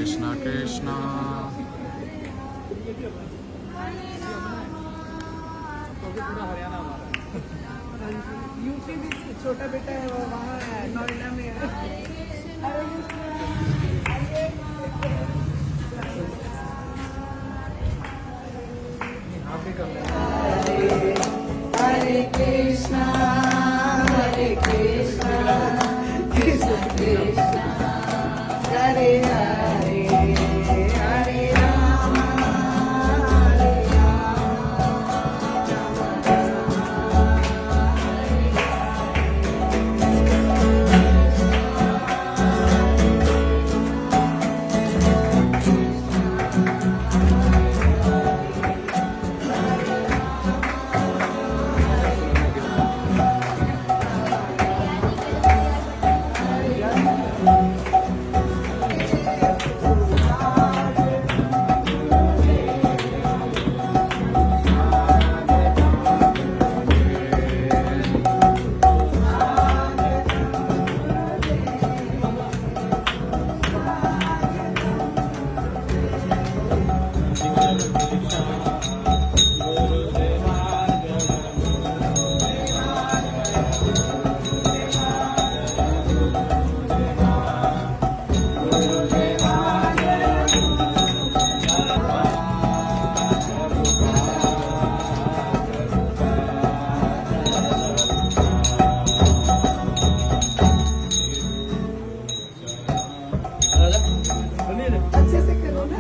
कृष्ण कृष्ण हरियाणा हमारा यूपी भी छोटा बेटा है वो वहाँ है नोएडा में है। हरे कृष्णा कृष्ण कृष्णा हरे हरे हरे राम हरे अच्छे से करो ना।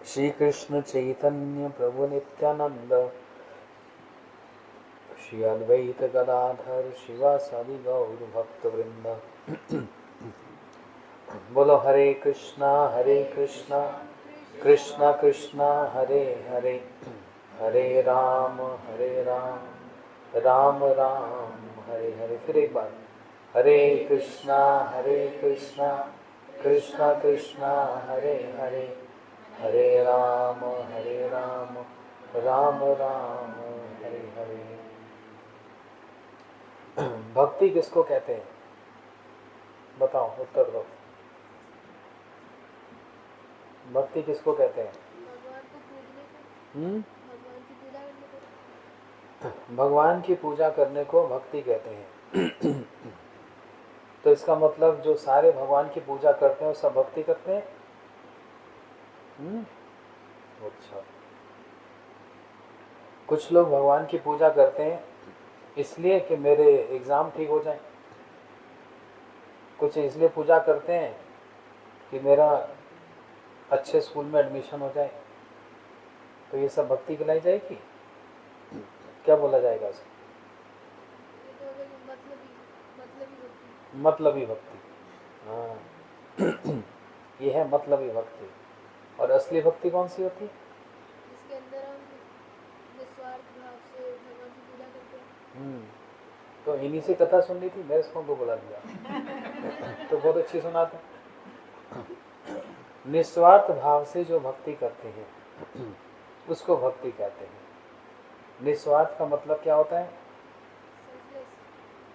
श्री कृष्ण चैतन्य प्रभु नित्यानंद श्री अद्वैत गदाधर शिवासादि गौर भक्त वृंद। बोलो हरे कृष्णा कृष्णा कृष्णा हरे हरे, हरे राम राम राम हरे हरे। फिर एक बार हरे कृष्णा कृष्णा कृष्णा हरे हरे, हरे राम राम राम हरे हरे। भक्ति किसको कहते हैं? बताओ, उत्तर दो। भक्ति किसको कहते हैं? भगवान की पूजा करने को भक्ति कहते हैं। तो इसका मतलब जो सारे भगवान की पूजा करते हैं वो सब भक्ति करते हैं। अच्छा, कुछ लोग भगवान की पूजा करते हैं इसलिए कि मेरे एग्ज़ाम ठीक हो जाए, कुछ इसलिए पूजा करते हैं कि मेरा अच्छे स्कूल में एडमिशन हो जाए। तो ये सब भक्ति कहलाई जाएगी? क्या बोला जाएगा उसे? मतलबी भक्ति। हाँ ये है मतलबी भक्ति। और असली भक्ति कौन सी होती है? इसके अंदर हम निस्वार्थ भाव से भगवान की पूजा करते हैं। तो इन्हीं से कथा सुननी थी, मेरे को बुला दिया तो बहुत अच्छी सुनाते। निस्वार्थ भाव से जो भक्ति करते हैं उसको भक्ति कहते हैं। निस्वार्थ का मतलब क्या होता है?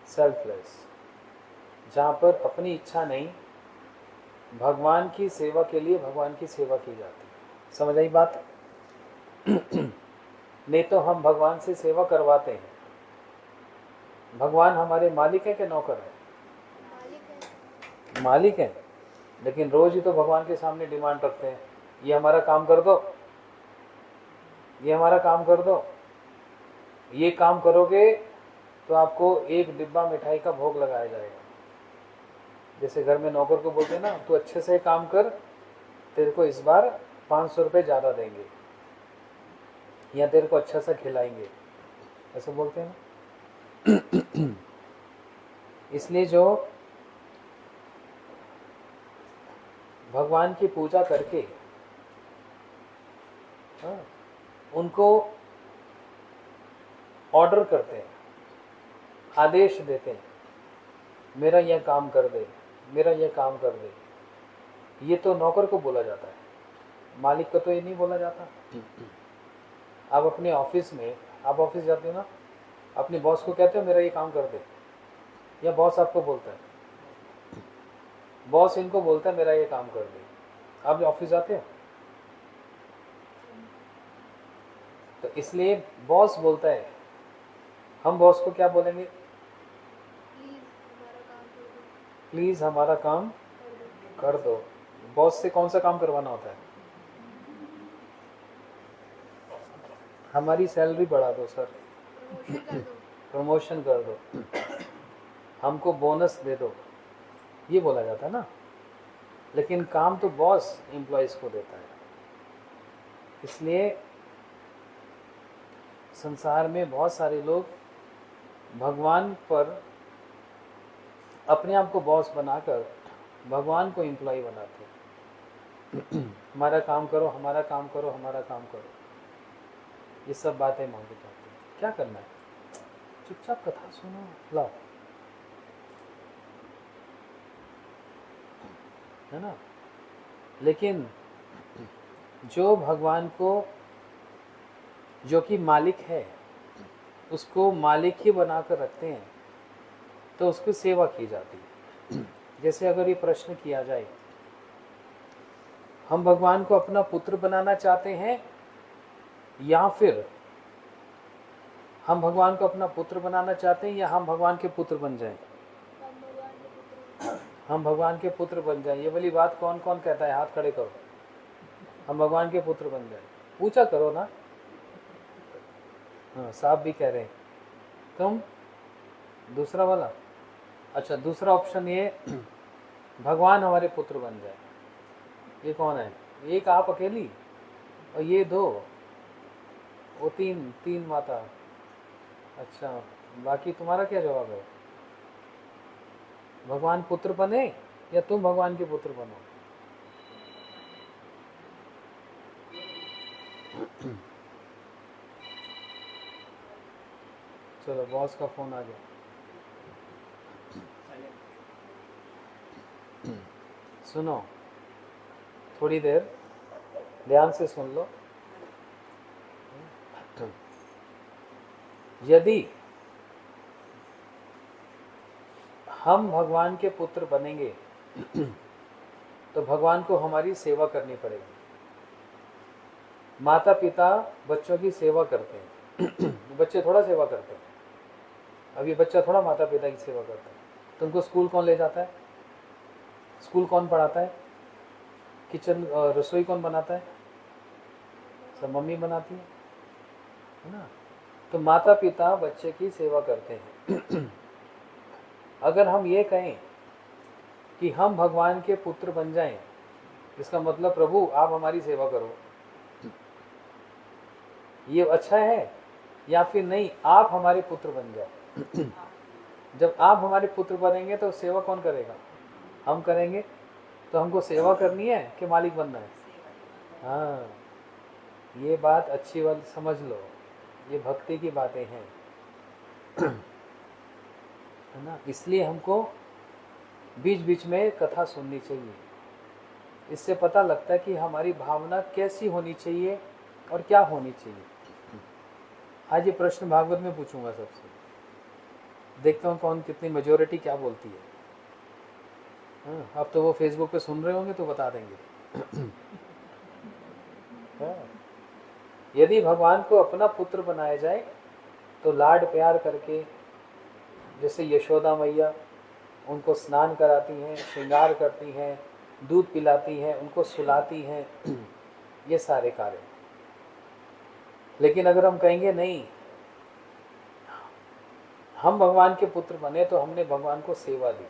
सेल्फलेस। जहाँ पर अपनी इच्छा नहीं, भगवान की सेवा के लिए भगवान की सेवा की जाती है। समझ आई बात? नहीं तो हम भगवान से सेवा करवाते हैं। भगवान हमारे मालिक है कि नौकर है? मालिक है। लेकिन रोज ही तो भगवान के सामने डिमांड रखते हैं, ये हमारा काम कर दो, ये हमारा काम कर दो, ये काम करोगे तो आपको एक डिब्बा मिठाई का भोग लगाया जाएगा। जैसे घर में नौकर को बोलते हैं ना, तू अच्छे से काम कर, तेरे को इस बार 500 रुपये ज़्यादा देंगे या तेरे को अच्छा सा खिलाएंगे, ऐसे बोलते हैं ना। इसलिए जो भगवान की पूजा करके उनको ऑर्डर करते हैं, आदेश देते हैं, मेरा यह काम कर दे, मेरा यह काम कर दे, ये तो नौकर को बोला जाता है, मालिक को तो ये नहीं बोला जाता। आप अपने ऑफिस में, आप ऑफिस जाते हो ना, अपने बॉस को कहते हो मेरा ये काम कर दे, या बॉस आपको बोलता है? बॉस इनको बोलता है मेरा ये काम कर दे। आप ऑफिस जाते हो तो इसलिए बॉस बोलता है, हम बॉस को क्या बोलेंगे? प्लीज हमारा काम कर दो। बॉस से कौन सा काम करवाना होता है? हमारी सैलरी बढ़ा दो सर, प्रमोशन कर दो, हमको बोनस दे दो, ये बोला जाता है ना। लेकिन काम तो बॉस एम्प्लॉयज को देता है। इसलिए संसार में बहुत सारे लोग भगवान पर अपने आप को बॉस बनाकर भगवान को एम्प्लॉय बनाते हैं। हमारा काम करो, हमारा काम करो, हमारा काम करो, ये सब बातें मांगी जाती हैं। क्या करना है? चुपचाप कथा सुनो, लाओ, है ना। लेकिन जो भगवान को, जो कि मालिक है, उसको मालिक ही बनाकर रखते हैं तो उसकी सेवा की जाती है। जैसे अगर ये प्रश्न किया जाए, हम भगवान को अपना पुत्र बनाना चाहते हैं या फिर हम भगवान को अपना पुत्र बनाना चाहते हैं या हम भगवान के पुत्र बन जाएं? हम भगवान के पुत्र बन जाएं। ये वाली बात कौन कौन कहता है? हाथ खड़े करो। हम भगवान के पुत्र बन जाएं। पूछा करो ना। हाँ, साहब भी कह रहे हैं। तुम दूसरा वाला? अच्छा, दूसरा ऑप्शन ये भगवान हमारे पुत्र बन जाए। ये कौन है? एक आप अकेली और ये दो, वो तीन माता। अच्छा, बाकी तुम्हारा क्या जवाब है? भगवान पुत्र बने या तुम भगवान के पुत्र बनो? चलो, बॉस का फोन आ गया। सुनो, थोड़ी देर ध्यान से सुन लो। यदि हम भगवान के पुत्र बनेंगे तो भगवान को हमारी सेवा करनी पड़ेगी। माता पिता बच्चों की सेवा करते हैं। बच्चे थोड़ा सेवा करते हैं। अब ये बच्चा थोड़ा माता पिता की सेवा करता है। तुमको स्कूल कौन ले जाता है? स्कूल कौन पढ़ाता है? किचन रसोई कौन बनाता है? सब मम्मी बनाती है ना। तो माता पिता बच्चे की सेवा करते हैं। अगर हम ये कहें कि हम भगवान के पुत्र बन जाएं, इसका मतलब प्रभु आप हमारी सेवा करो, ये अच्छा है? या फिर नहीं, आप हमारे पुत्र बन जाओ। जब आप हमारे पुत्र बनेंगे तो सेवा कौन करेगा? हम करेंगे। तो हमको सेवा करनी है कि मालिक बनना है? हाँ, ये बात अच्छी वाली समझ लो, ये भक्ति की बातें हैं, है ना। इसलिए हमको बीच बीच में कथा सुननी चाहिए, इससे पता लगता है कि हमारी भावना कैसी होनी चाहिए और क्या होनी चाहिए। आज ये प्रश्न भागवत में पूछूंगा सबसे, देखता हूँ कौन कितनी मेजोरिटी क्या बोलती है। हाँ, अब तो वो फेसबुक पे सुन रहे होंगे तो बता देंगे। हाँ, यदि भगवान को अपना पुत्र बनाया जाए तो लाड प्यार करके, जैसे यशोदा मैया उनको स्नान कराती हैं, श्रृंगार करती हैं, दूध पिलाती हैं, उनको सुलाती हैं, ये सारे कार्य। लेकिन अगर हम कहेंगे नहीं, हम भगवान के पुत्र बने तो हमने भगवान को सेवा दी,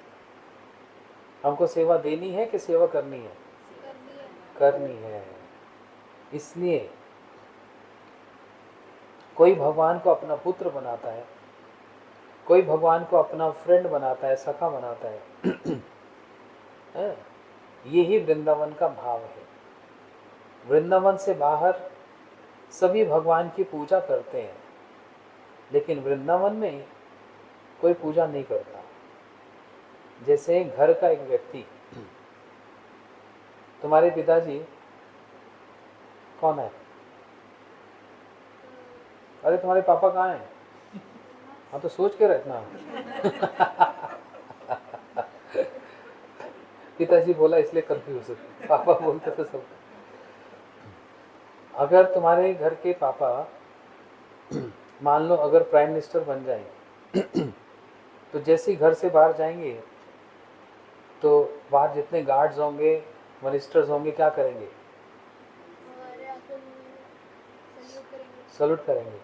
हमको सेवा देनी है कि सेवा करनी है? करनी है। इसलिए कोई भगवान को अपना पुत्र बनाता है, कोई भगवान को अपना फ्रेंड बनाता है, सखा बनाता है। यही वृंदावन का भाव है। वृंदावन से बाहर सभी भगवान की पूजा करते हैं, लेकिन वृंदावन में कोई पूजा नहीं करता। जैसे घर का एक व्यक्ति, तुम्हारे पिताजी कौन है? अरे तुम्हारे पापा कहाँ हैं? हाँ तो सोच के रखना। पिताजी बोला इसलिए कंफ्यूज, पापा बोलते तो सब। अगर तुम्हारे घर के पापा मान लो अगर प्राइम मिनिस्टर बन जाए, तो जैसे ही घर से बाहर जाएंगे तो बाहर जितने गार्ड्स होंगे, मिनिस्टर्स होंगे, क्या करेंगे? सल्यूट करेंगे।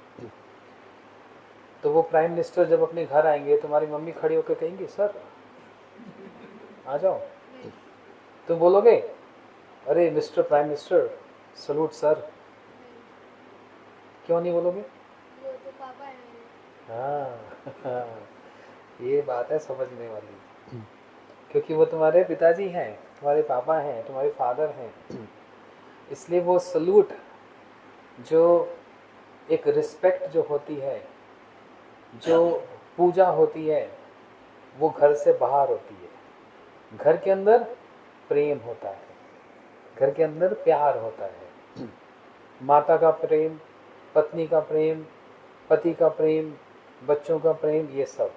तो वो प्राइम मिनिस्टर जब अपने घर आएंगे, तुम्हारी मम्मी खड़ी होकर कहेंगी सर आ जाओ, तुम बोलोगे अरे mister prime minister salute sir? क्यों नहीं बोलोगे? वो तो पापा है मेरे। हाँ, ये बात है समझने वाली, क्योंकि वो तुम्हारे पिताजी हैं, तुम्हारे पापा हैं, तुम्हारे फादर हैं। इसलिए वो सल्यूट, जो एक रिस्पेक्ट जो होती है, जो पूजा होती है, वो घर से बाहर होती है। घर के अंदर प्रेम होता है, घर के अंदर प्यार होता है, माता का प्रेम, पत्नी का प्रेम, पति का प्रेम, बच्चों का प्रेम, ये सब।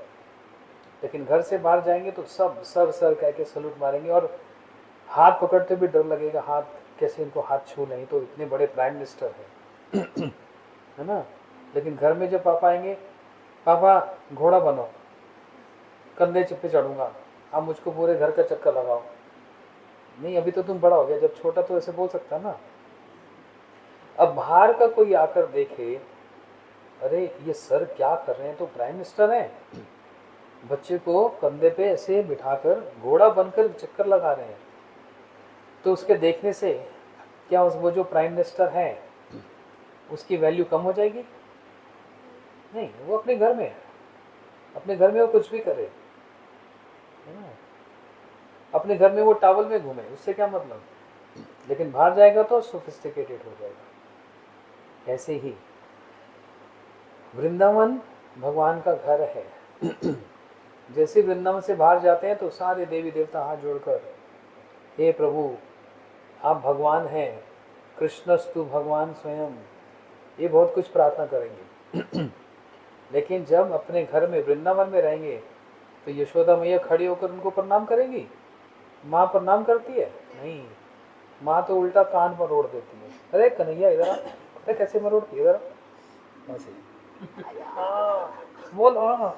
लेकिन घर से बाहर जाएंगे तो सब सर सर कह के सलूट मारेंगे, और हाथ पकड़ते भी डर लगेगा, हाथ कैसे इनको हाथ छू लें, तो इतने बड़े प्राइम मिनिस्टर हैं, है ना। लेकिन घर में जब पापा आएंगे, पापा घोड़ा बनो, कंधे पे चढ़ूंगा, अब मुझको पूरे घर का चक्कर लगाओ। नहीं, अभी तो तुम बड़ा हो गया, जब छोटा तो ऐसे बोल सकता ना। अब बाहर का कोई आकर देखे, अरे ये सर क्या कर रहे हैं, तो प्राइम मिनिस्टर हैं, बच्चे को कंधे पे ऐसे बिठाकर घोड़ा बनकर चक्कर लगा रहे हैं, तो उसके देखने से क्या वो जो प्राइम मिनिस्टर है उसकी वैल्यू कम हो जाएगी? नहीं, वो अपने घर में है, अपने घर में वो कुछ भी करे, अपने घर में वो टॉवल में घूमे, उससे क्या मतलब। लेकिन बाहर जाएगा तो सोफिस्टिकेटेड हो जाएगा। ऐसे ही वृंदावन भगवान का घर है। जैसे वृंदावन से बाहर जाते हैं तो सारे देवी देवता हाथ जोड़कर, हे प्रभु आप भगवान हैं, कृष्णस्तु भगवान स्वयं, ये बहुत कुछ प्रार्थना करेंगे। लेकिन जब अपने घर में वृंदावन में रहेंगे तो यशोदा मैया खड़ी होकर उनको प्रणाम करेंगी? माँ प्रणाम करती है? नहीं, माँ तो उल्टा कान पर रोड़ देती है, अरे कन्हैया इधर, अरे कैसे मरोड़ती है इधर, ऐसे बोल, हाँ।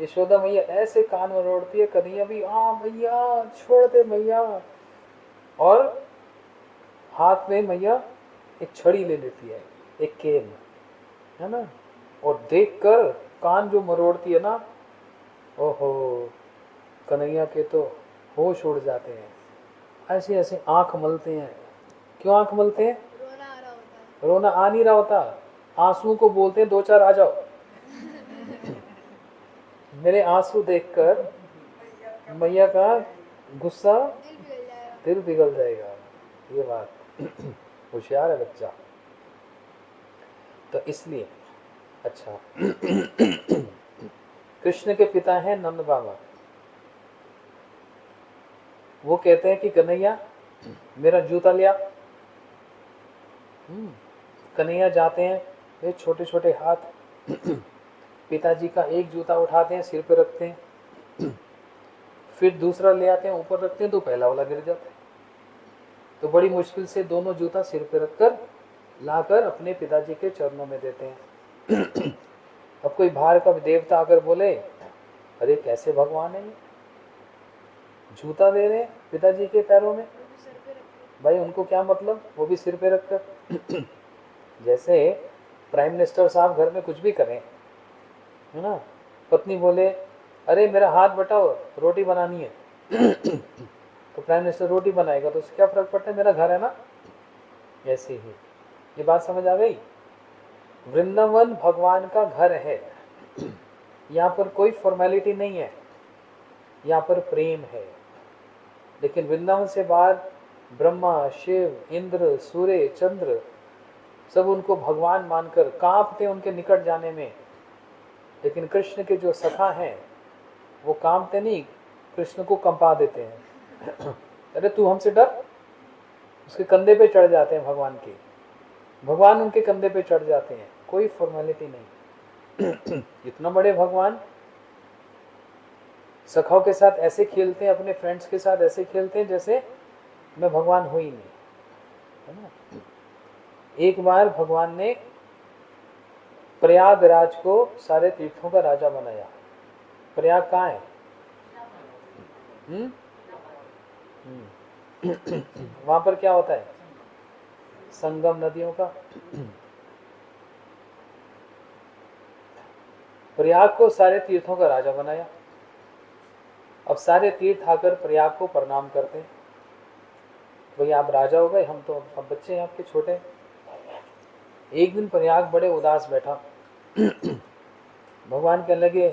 यशोदा मैया ऐसे कान मरोड़ती है, कन्हैया भी हाँ भैया छोड़ दे भैया, और हाथ में मैया एक छड़ी ले लेती है, एक केन, है ना, और देखकर कान जो मरोड़ती है ना, ओहो, कन्हैया के तो होश उड़ जाते हैं। ऐसे ऐसे आंख मलते हैं। क्यों आंख मलते हैं? रोना आ रहा होता है। रोना आ नहीं रहा होता, आंसू को बोलते हैं 2-4 आ जाओ। मेरे आंसू देखकर मैया का गुस्सा, दिल पिघल जाएगा। दिल पिघल जाएगा। ये बात होशियार है बच्चा। तो इसलिए अच्छा कृष्ण के पिता हैं नंद बाबा। वो कहते हैं कि कन्हैया मेरा जूता लिया। कन्हैया जाते हैं, वे छोटे छोटे हाथ पिताजी का एक जूता उठाते हैं, सिर पे रखते हैं, फिर दूसरा ले आते हैं, ऊपर रखते हैं, तो पहला वाला गिर जाता है। तो बड़ी मुश्किल से दोनों जूता सिर पे रखकर लाकर अपने पिताजी के चरणों में देते हैं। अब कोई बाहर का देवता आकर बोले, अरे कैसे भगवान है ये, जूता दे रहे हैं पिताजी के पैरों में। वो भी सर पे रखते। भाई उनको क्या मतलब, वो भी सिर पे रखकर। जैसे प्राइम मिनिस्टर साहब घर में कुछ भी करें, है ना, पत्नी बोले अरे मेरा हाथ बटाओ रोटी बनानी है, तो प्राइम मिनिस्टर रोटी बनाएगा, तो उससे क्या फर्क पड़ता है, मेरा घर है ना। ऐसे ही ये बात समझ आ गई। वृंदावन भगवान का घर है, यहाँ पर कोई फॉर्मेलिटी नहीं है, यहाँ पर प्रेम है। लेकिन वृंदावन से बाहर ब्रह्मा, शिव, इंद्र, सूर्य, चंद्र सब उनको भगवान मानकर कांपते उनके निकट जाने में। लेकिन कृष्ण के जो सखा हैं वो कांपते नहीं, कृष्ण को कंपा देते हैं। अरे तू हमसे डर, उसके कंधे पे चढ़ जाते हैं भगवान के, भगवान उनके कंधे पे चढ़ जाते हैं, कोई फॉर्मेलिटी नहीं। इतना बड़े भगवान सखाओं के साथ ऐसे खेलते हैं, अपने फ्रेंड्स के साथ ऐसे खेलते हैं जैसे मैं भगवान हूं ही नहीं, है ना। एक बार भगवान ने प्रयागराज को सारे तीर्थों का राजा बनाया। प्रयाग कहाँ है? वहां पर क्या होता है? संगम नदियों का। प्रयाग को सारे तीर्थों का राजा बनाया। अब सारे तीर्थ आकर प्रयाग को प्रणाम करते हैं, भैया आप राजा हो गए, हम तो अब बच्चे हैं आपके छोटे। एक दिन प्रयाग बड़े उदास बैठा। भगवान कहने लगे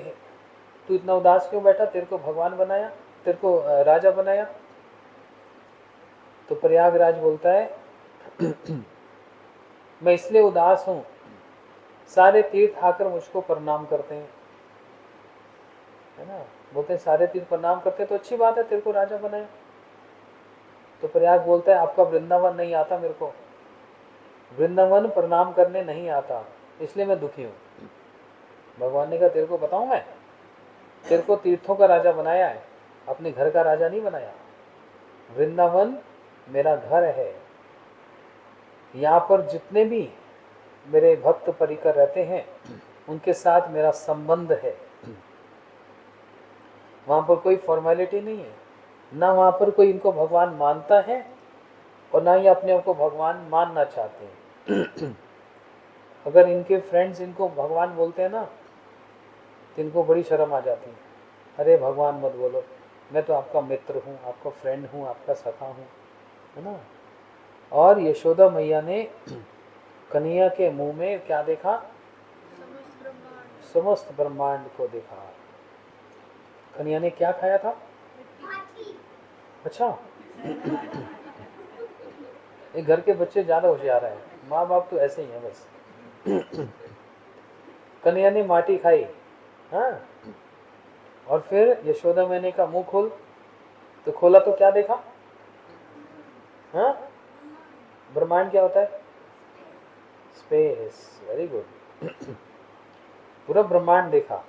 तू इतना उदास क्यों बैठा, तेरे को भगवान बनाया, तेरे को राजा बनाया। तो प्रयागराज बोलता है मैं इसलिए उदास हूं, सारे तीर्थ आकर मुझको प्रणाम करते हैं, है ना, बोलते हैं सारे तीर्थ प्रणाम करते हैं तो अच्छी बात है, तेरे को राजा बनाया। तो प्रयाग बोलता है आपका वृंदावन नहीं आता, मेरे को वृंदावन प्रणाम करने नहीं आता, इसलिए मैं दुखी हूं। भगवान ने कहा तेरे को बताऊं, मैं तेरे को तीर्थों का राजा बनाया है, अपने घर का राजा नहीं बनाया। वृंदावन मेरा घर है, यहाँ पर जितने भी मेरे भक्त परिकर रहते हैं उनके साथ मेरा संबंध है। वहां पर कोई फॉर्मेलिटी नहीं है, ना वहां पर कोई इनको भगवान मानता है और ना ही अपने आप को भगवान मानना चाहते हैं। अगर इनके फ्रेंड्स इनको भगवान बोलते हैं ना तो इनको बड़ी शर्म आ जाती है। अरे भगवान मत बोलो, मैं तो आपका मित्र हूँ, आपका फ्रेंड हूँ, आपका सखा हूँ, है ना। और यशोदा मैया ने कन्हैया के मुंह में क्या देखा? समस्त ब्रह्मांड को देखा। कन्हैया ने क्या खाया था? अच्छा, ये घर के बच्चे ज्यादा होशियार हैं, माँ बाप तो ऐसे ही हैं बस। कन्हैया ने माटी खाई, हाँ, और फिर यशोदा मैंने का मुंह खोल, तो खोला तो क्या देखा? हाँ, ब्रह्मांड क्या होता है? Space, very good. पूरा ब्रह्मांड देखा,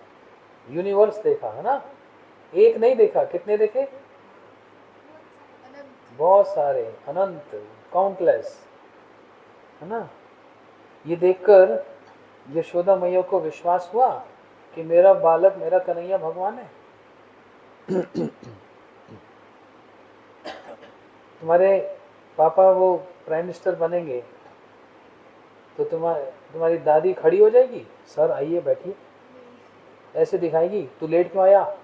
यूनिवर्स देखा, है ना। एक नहीं देखा, कितने देखे? बहुत सारे, अनंत, काउंटलेस, है ना। ये देखकर यशोदा मैया को विश्वास हुआ कि मेरा बालक, मेरा कन्हैया भगवान है। तुम्हारे पापा वो प्राइम मिनिस्टर बनेंगे, तो तुम्हारी दादी खड़ी हो जाएगी, सर आइए बैठिए, नहीं। ऐसे दिखाएगी, तू लेट क्यों आया,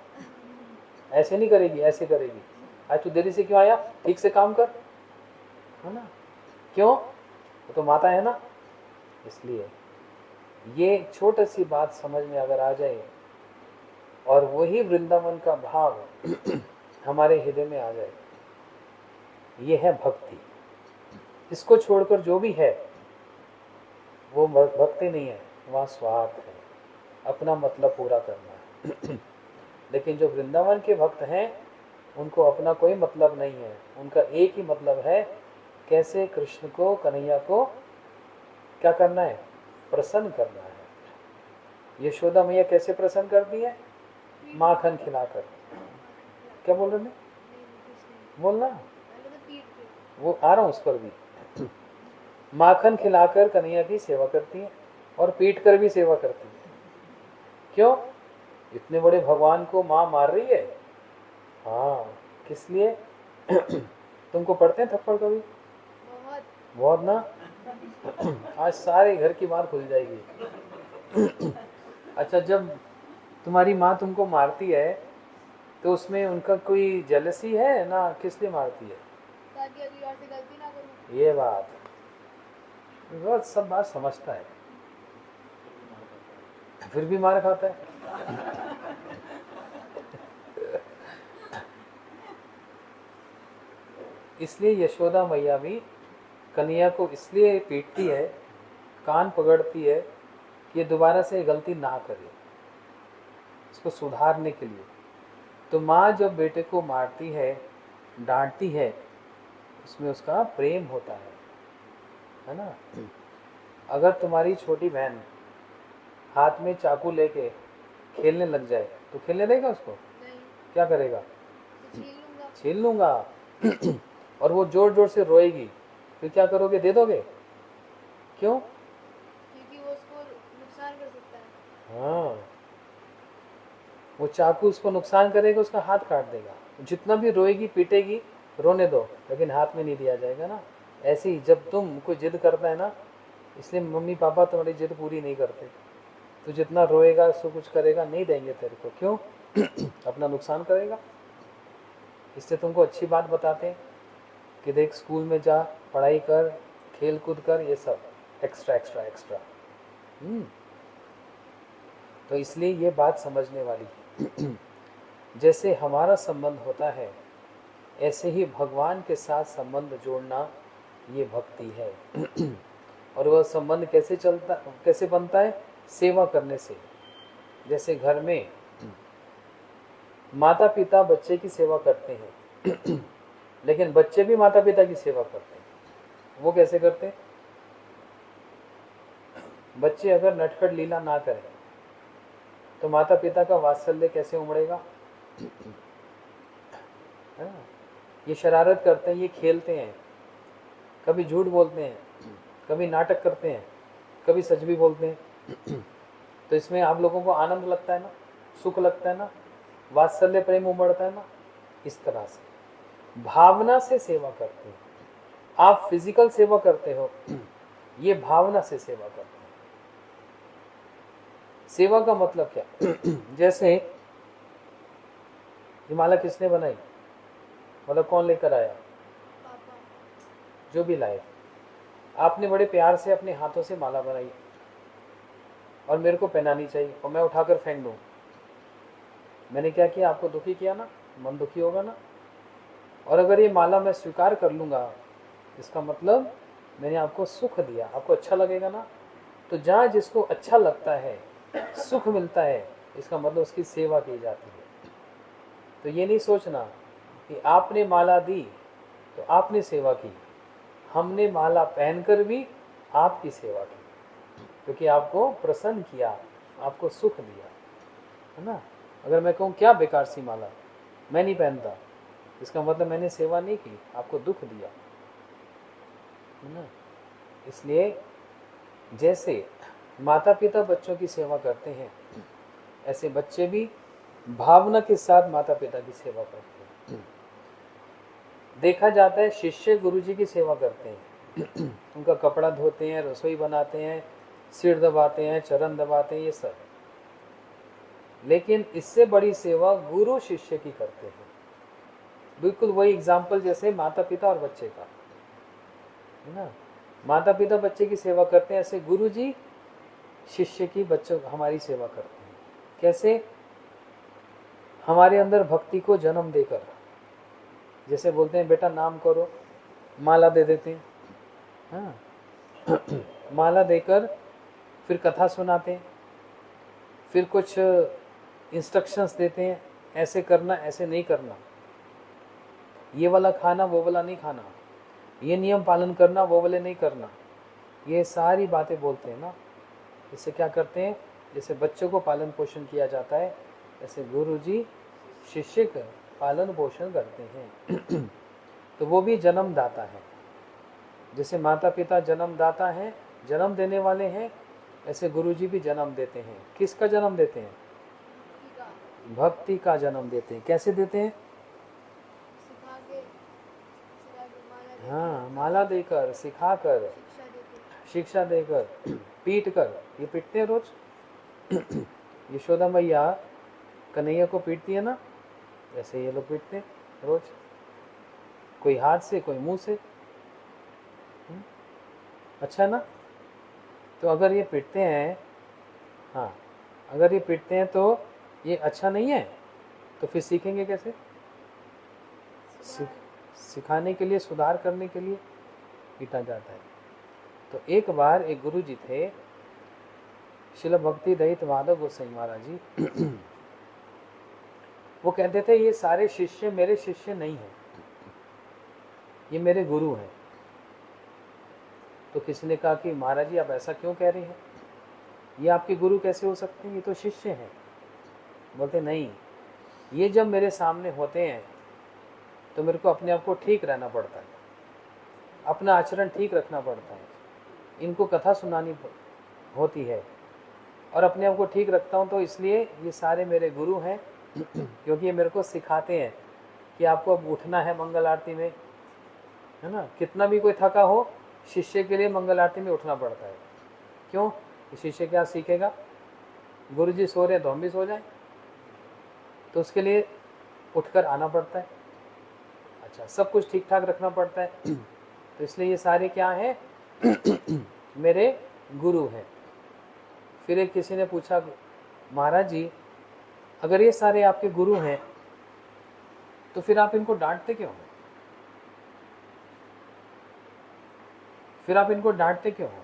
ऐसे नहीं करेगी, ऐसे करेगी, आज तू देरी से क्यों आया, ठीक से काम कर, है ना। क्यों, वो तो माता है ना। इसलिए ये छोटी सी बात समझ में अगर आ जाए और वही वृंदावन का भाव हमारे हृदय में आ जाए, ये है भक्ति। इसको छोड़कर जो भी है वो भक्ति नहीं है, वहाँ स्वार्थ है, अपना मतलब पूरा करना है। लेकिन जो वृंदावन के भक्त हैं उनको अपना कोई मतलब नहीं है, उनका एक ही मतलब है कैसे कृष्ण को, कन्हैया को क्या करना है, प्रसन्न करना है। यशोदा मैया कैसे प्रसन्न करती है, माखन खिलाकर। क्या बोल रहे थे, बोलना, पहले तो पीठ पे। वो आ रहा हूँ उस पर भी। माखन खिलाकर कन्हैया की सेवा करती है और पीट कर भी सेवा करती है। क्यों, इतने बड़े भगवान को माँ मार रही है। हाँ, किस लिए? तुमको पढ़ते हैं थप्पड़ कभी? बहुत। बहुत ना। आज सारे घर की बात खुल जाएगी। अच्छा, जब तुम्हारी माँ तुमको मारती है तो उसमें उनका कोई जेलसी है ना, किस लिए मारती है? ताकि अगली बार से गलती ना करूं। ये बात, वो सब बात समझता है, फिर भी मार खाता है। इसलिए यशोदा मैया भी कन्हैया को इसलिए पीटती है, कान पकड़ती है कि ये दोबारा से गलती ना करे, इसको सुधारने के लिए। तो माँ जब बेटे को मारती है, डांटती है, उसमें उसका प्रेम होता है ना। अगर तुम्हारी छोटी बहन हाथ में चाकू लेके खेलने लग जाए तो खेलने देगा उसको? नहीं। क्या करेगा? तो छीन लूंगा। छीन लूंगा। और वो जोर जोर से रोएगी, फिर क्या करोगे, दे दोगे? क्यों? क्योंकि वो उसको नुकसान कर सकता है। हाँ, वो चाकू उसको नुकसान करेगा, उसका हाथ काट देगा। जितना भी रोएगी पीटेगी, रोने दो, लेकिन हाथ में नहीं दिया जाएगा ना। ऐसे ही जब तुम कोई जिद करता है ना, इसलिए मम्मी पापा तुम्हारी जिद पूरी नहीं करते। तो जितना रोएगा, उसको कुछ करेगा, नहीं देंगे तेरे को। क्यों? अपना नुकसान करेगा। इससे तुमको अच्छी बात बताते हैं कि देख, स्कूल में जा, पढ़ाई कर, खेल कूद कर, ये सब एक्स्ट्रा एक्स्ट्रा एक्स्ट्रा। तो इसलिए ये बात समझने वाली है। जैसे हमारा संबंध होता है, ऐसे ही भगवान के साथ संबंध जोड़ना ये भक्ति है। और वह संबंध कैसे बनता है? सेवा करने से। जैसे घर में माता पिता बच्चे की सेवा करते हैं, लेकिन बच्चे भी माता पिता की सेवा करते हैं। वो कैसे करते हैं? बच्चे अगर नटखट लीला ना करें तो माता पिता का वात्सल्य कैसे उमड़ेगा? ये शरारत करते हैं, ये खेलते हैं, कभी झूठ बोलते हैं, कभी नाटक करते हैं, कभी सच भी बोलते हैं। तो इसमें आप लोगों को आनंद लगता है ना, सुख लगता है ना, वात्सल्य प्रेम उमड़ता है ना। इस तरह से भावना से सेवा करते हैं। आप फिजिकल सेवा करते हो, ये भावना से सेवा करते हैं। सेवा का मतलब क्या? जैसे ये माला किसने बनाई, मतलब कौन लेकर आया? पापा। जो भी लाए, आपने बड़े प्यार से अपने हाथों से माला बनाई और मेरे को पहनानी चाहिए, और मैं उठाकर फेंक दूं, मैंने क्या किया? आपको दुखी किया ना, मन दुखी होगा ना। और अगर ये माला मैं स्वीकार कर लूँगा, इसका मतलब मैंने आपको सुख दिया, आपको अच्छा लगेगा ना। तो जहाँ जिसको अच्छा लगता है, सुख मिलता है, इसका मतलब उसकी सेवा की जाती है। तो ये नहीं सोचना कि आपने माला दी तो आपने सेवा की, हमने माला पहनकर भी आपकी सेवा की, क्योंकि आपको प्रसन्न किया, आपको सुख दिया, है ना। अगर मैं कहूँ क्या बेकार सी माला, मैं नहीं पहनता, इसका मतलब मैंने सेवा नहीं की, आपको दुख दिया, है ना। इसलिए जैसे माता पिता बच्चों की सेवा करते हैं, ऐसे बच्चे भी भावना के साथ माता पिता की सेवा करते हैं। देखा जाता है शिष्य गुरु जी की सेवा करते हैं, उनका कपड़ा धोते हैं, रसोई बनाते हैं, सिर दबाते हैं, चरण दबाते हैं, ये सब। लेकिन इससे बड़ी सेवा गुरु शिष्य की करते हैं। बिल्कुल वही एग्जाम्पल जैसे माता पिता और बच्चे का है ना। माता पिता बच्चे की सेवा करते हैं, ऐसे गुरु जी शिष्य की बच्चों हमारी सेवा करते हैं। कैसे? हमारे अंदर भक्ति को जन्म देकर, जैसे बोलते हैं बेटा नाम करो, माला दे देते हैं, हाँ माला देकर फिर कथा सुनाते हैं, फिर कुछ इंस्ट्रक्शंस देते हैं, ऐसे करना ऐसे नहीं करना, ये वाला खाना वो वाला नहीं खाना, ये नियम पालन करना वो वाले नहीं करना, ये सारी बातें बोलते हैं ना। इससे क्या करते हैं? जैसे बच्चों को पालन पोषण किया जाता है, ऐसे गुरु जी शिष्य का पालन पोषण करते हैं। तो वो भी जन्मदाता है। जैसे माता पिता जन्मदाता हैं, जन्म देने वाले हैं, ऐसे गुरु जी भी जन्म देते हैं। किसका जन्म देते हैं? भक्ति का जन्म देते हैं। कैसे देते हैं? सिखा के माला हाँ, माला देकर, सिखाकर, शिक्षा देकर, पीट कर। ये पीटते हैं रोज। यशोदा मैया कन्हैया को पीटती है ना, ऐसे ये लोग पीटते हैं रोज, कोई हाथ से कोई मुंह से। अच्छा ना। तो अगर ये पीटते हैं, हाँ अगर ये पीटते हैं तो ये अच्छा नहीं है, तो फिर सीखेंगे कैसे? सिखाने के लिए, सुधार करने के लिए पीटा जाता है। तो एक बार एक गुरु जी थे, श्रील भक्ति दयित माधव गोसाई महाराज जी। वो कहते थे ये सारे शिष्य मेरे शिष्य नहीं हैं, ये मेरे गुरु हैं। तो किसी ने कहा कि महाराज जी आप ऐसा क्यों कह रहे हैं, ये आपके गुरु कैसे हो सकते हैं, ये तो शिष्य हैं। बोलते नहीं, ये जब मेरे सामने होते हैं तो मेरे को अपने आप को ठीक रहना पड़ता है, अपना आचरण ठीक रखना पड़ता है, इनको कथा सुनानी होती है और अपने आप को ठीक रखता हूँ। तो इसलिए ये सारे मेरे गुरु हैं, क्योंकि ये मेरे को सिखाते हैं कि आपको अब उठना है मंगल आरती में, है ना। कितना भी कोई थका हो, शिष्य के लिए मंगल आरती में उठना पड़ता है। क्यों? शिष्य क्या सीखेगा? गुरु जी सो रहे हैं तो हम भी सो जाएं, तो उसके लिए उठकर आना पड़ता है। अच्छा, सब कुछ ठीक ठाक रखना पड़ता है। तो इसलिए ये सारे क्या हैं? मेरे गुरु हैं। फिर एक किसी ने पूछा, महाराज जी अगर ये सारे आपके गुरु हैं तो फिर आप इनको डांटते क्यों? फिर आप इनको डांटते क्यों हो?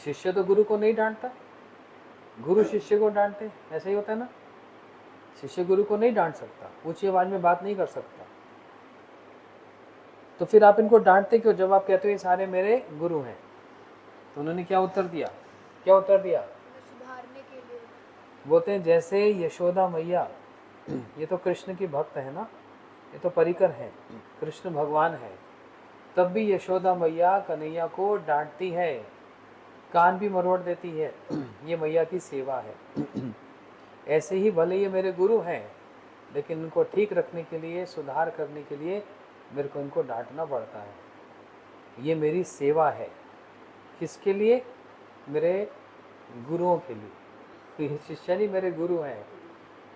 शिष्य तो गुरु को नहीं डांटता, गुरु शिष्य को डांटते, ऐसा ही होता है ना। शिष्य गुरु को नहीं डांट सकता, ऊंची आवाज में बात नहीं कर सकता। तो फिर आप इनको डांटते क्यों जब आप कहते हो ये सारे मेरे गुरु हैं? तो उन्होंने क्या उत्तर दिया? क्या उत्तर दिया? सुधारने के लिए। बोलते हैं जैसे यशोदा मैया, ये तो कृष्ण की भक्त है ना, ये तो परिकर है, कृष्ण भगवान है, तब भी यशोदा मैया कन्हैया को डांटती है, कान भी मरोड़ देती है। ये मैया की सेवा है। ऐसे ही भले ये मेरे गुरु हैं, लेकिन उनको ठीक रखने के लिए, सुधार करने के लिए मेरे को इनको डांटना पड़ता है। ये मेरी सेवा है। किसके लिए? मेरे गुरुओं के लिए। तो ये शिष्य नहीं, मेरे गुरु हैं।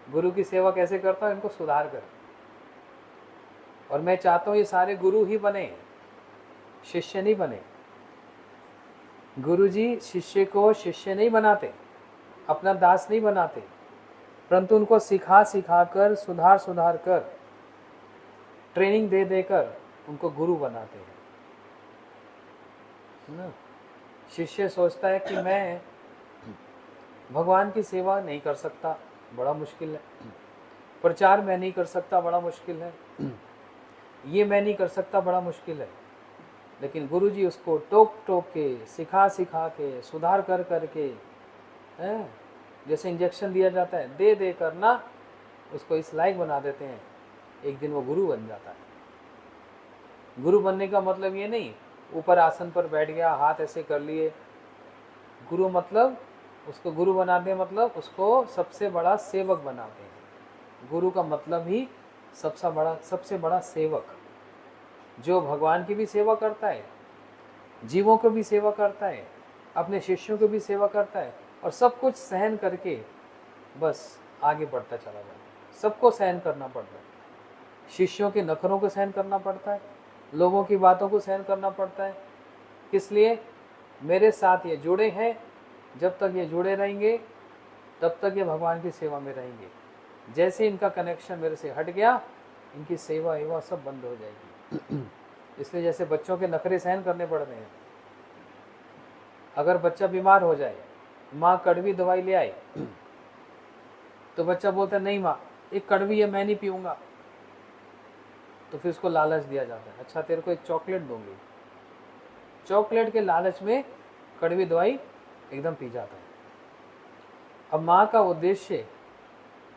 गुरु की सेवा कैसे करता हूँ? इनको सुधार कर। और मैं चाहता हूँ ये सारे गुरु ही बने, शिष्य नहीं बने। गुरु जी शिष्य को शिष्य नहीं बनाते, अपना दास नहीं बनाते, परंतु उनको सिखा सिखा कर, सुधार सुधार कर, ट्रेनिंग दे देकर उनको गुरु बनाते हैं ना। शिष्य सोचता है कि मैं भगवान की सेवा नहीं कर सकता, बड़ा मुश्किल है, प्रचार मैं नहीं कर सकता, बड़ा मुश्किल है, ये मैं नहीं कर सकता, बड़ा मुश्किल है। लेकिन गुरु जी उसको टोक टोक के, सिखा सिखा के, सुधार कर करके, जैसे इंजेक्शन दिया जाता है, दे दे कर ना उसको इस लायक बना देते हैं, एक दिन वो गुरु बन जाता है। गुरु बनने का मतलब ये नहीं ऊपर आसन पर बैठ गया, हाथ ऐसे कर लिए। गुरु मतलब उसको गुरु बनाते हैं, मतलब उसको सबसे बड़ा सेवक बनाते हैं। गुरु का मतलब ही सबसे बड़ा सेवक, जो भगवान की भी सेवा करता है, जीवों को भी सेवा करता है, अपने शिष्यों को भी सेवा करता है, और सब कुछ सहन करके बस आगे बढ़ता चला जाता है। सबको सहन करना पड़ता है, शिष्यों के नखरों को सहन करना पड़ता है, लोगों की बातों को सहन करना पड़ता है। किस लिए? मेरे साथ ये जुड़े हैं, जब तक ये जुड़े रहेंगे तब तक ये भगवान की सेवा में रहेंगे। जैसे इनका कनेक्शन मेरे से हट गया, इनकी सेवा एवा सब बंद हो जाएगी। इसलिए जैसे बच्चों के नखरे सहन करने पड़ रहे हैं। अगर बच्चा बीमार हो जाए, माँ कड़वी दवाई ले आए, तो बच्चा बोलता है नहीं माँ एक कड़वी है, मैं नहीं पीऊंगा। तो फिर उसको लालच दिया जाता है, अच्छा तेरे को एक चॉकलेट दूंगी। चॉकलेट के लालच में कड़वी दवाई एकदम पी जाता है। अब माँ का उद्देश्य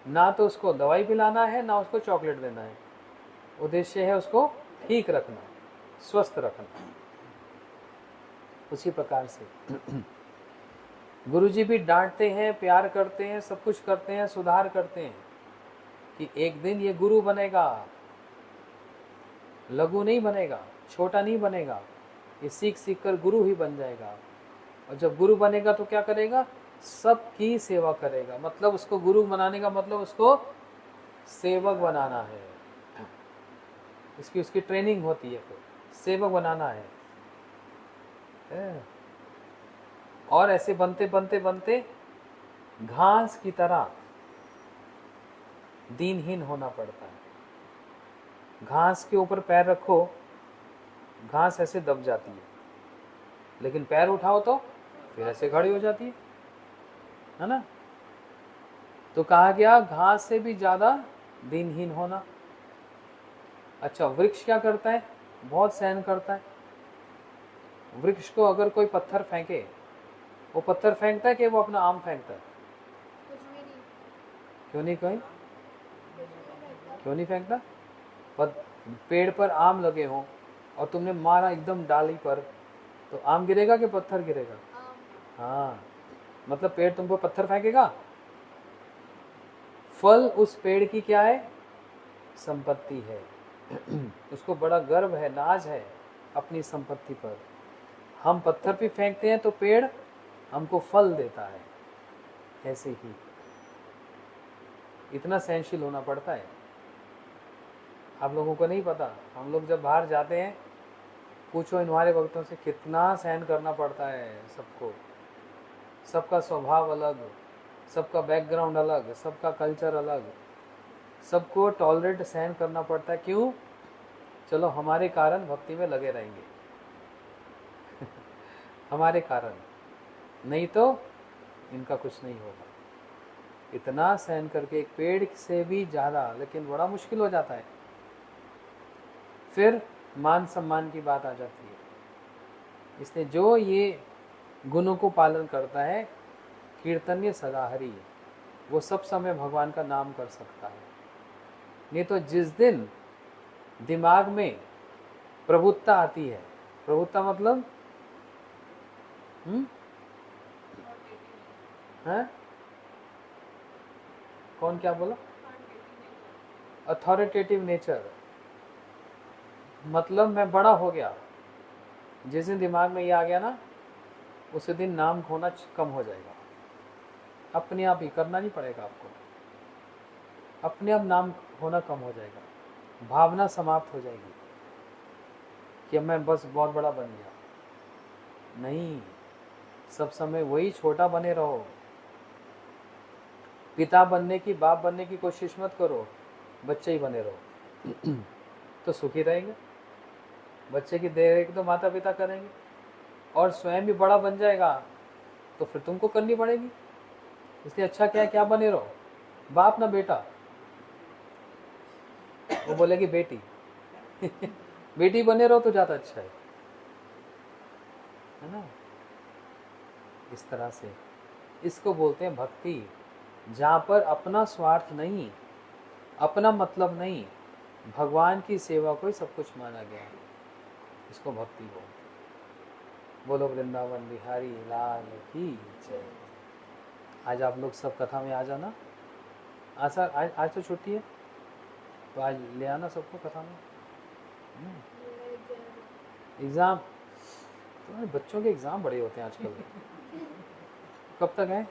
ना तो उसको दवाई पिलाना है, ना उसको चॉकलेट देना है। उद्देश्य है उसको ठीक रखना, स्वस्थ रखना। उसी प्रकार से गुरुजी भी डांटते हैं, प्यार करते हैं, सब कुछ करते हैं, सुधार करते हैं कि एक दिन ये गुरु बनेगा, लघु नहीं बनेगा, छोटा नहीं बनेगा, ये सीख सीख कर गुरु ही बन जाएगा। और जब गुरु बनेगा तो क्या करेगा? सबकी सेवा करेगा। मतलब उसको गुरु बनाने का मतलब उसको सेवक बनाना है। इसकी उसकी ट्रेनिंग होती है, फिर सेवक बनाना है। और ऐसे बनते बनते बनते घास की तरह दीनहीन होना पड़ता है। घास के ऊपर पैर रखो, घास ऐसे दब जाती है, लेकिन पैर उठाओ तो फिर ऐसे खड़ी हो जाती है ना। तो कहा गया घास से भी ज्यादा दीनहीन होना। अच्छा, वृक्ष क्या करता है? बहुत सहन करता है। वृक्ष को अगर कोई पत्थर फेंके, वो पत्थर फेंकता है कि वो अपना आम फेंकता है? कुछ भी नहीं, क्यों नहीं? कोई कुछ भी नहीं फेंकता। क्यों नहीं फेंकता? पेड़ पर आम लगे हों और तुमने मारा एकदम डाली पर, तो आम गिरेगा कि पत्थर गिरेगा? आम। हाँ, मतलब पेड़ तुमको पत्थर फेंकेगा। फल उस पेड़ की क्या है? संपत्ति है। उसको बड़ा गर्व है, नाज है अपनी संपत्ति पर। हम पत्थर भी फेंकते हैं तो पेड़ हमको फल देता है। ऐसे ही इतना सहनशील होना पड़ता है। आप लोगों को नहीं पता, हम लोग जब बाहर जाते हैं, पूछो इन हमारे भक्तों से, कितना सहन करना पड़ता है सबको। सबका स्वभाव अलग, सबका बैकग्राउंड अलग, सबका कल्चर अलग, सबको टॉलरेट सहन करना पड़ता है। क्यों? चलो हमारे कारण भक्ति में लगे रहेंगे। हमारे कारण, नहीं तो इनका कुछ नहीं होगा। इतना सहन करके एक पेड़ से भी ज़्यादा, लेकिन बड़ा मुश्किल हो जाता है। फिर मान सम्मान की बात आ जाती है। इसलिए जो ये गुणों को पालन करता है, कीर्तन्य सदाहरी, वो सब समय भगवान का नाम कर सकता है। नहीं तो जिस दिन दिमाग में प्रभुत्ता आती है, प्रभुत्ता मतलब है? कौन क्या बोला? अथॉरिटेटिव नेचर, मतलब मैं बड़ा हो गया। जिस दिन दिमाग में ये आ गया ना, उस दिन नाम खोना कम हो जाएगा। अपने आप ही, करना नहीं पड़ेगा आपको, अपने आप नाम होना कम हो जाएगा। भावना समाप्त हो जाएगी कि मैं बस बहुत बड़ा बन गया। नहीं, सब समय वही छोटा बने रहो। पिता बनने की, बाप बनने की कोशिश मत करो, बच्चे ही बने रहो। तो सुखी रहेंगे। बच्चे की देख तो माता पिता करेंगे, और स्वयं भी बड़ा बन जाएगा तो फिर तुमको करनी पड़ेगी। इसलिए अच्छा क्या है, क्या बने रहो, बाप ना बेटा। वो बोलेगी बेटी। बेटी बने रहो तो ज्यादा अच्छा है ना। इस तरह से इसको बोलते हैं भक्ति, जहाँ पर अपना स्वार्थ नहीं, अपना मतलब नहीं, भगवान की सेवा को ही सब कुछ माना गया है। इसको भक्ति बोलते हैं। बोलो वृंदावन बिहारी लाल की जय। आज आप लोग सब कथा में आ जाना। आज तो छुट्टी है, तो आज ले आना सबको कथा में। मेरा एग्ज़ाम, तुम्हारे बच्चों के एग्ज़ाम बड़े होते हैं आजकल। कब तक है?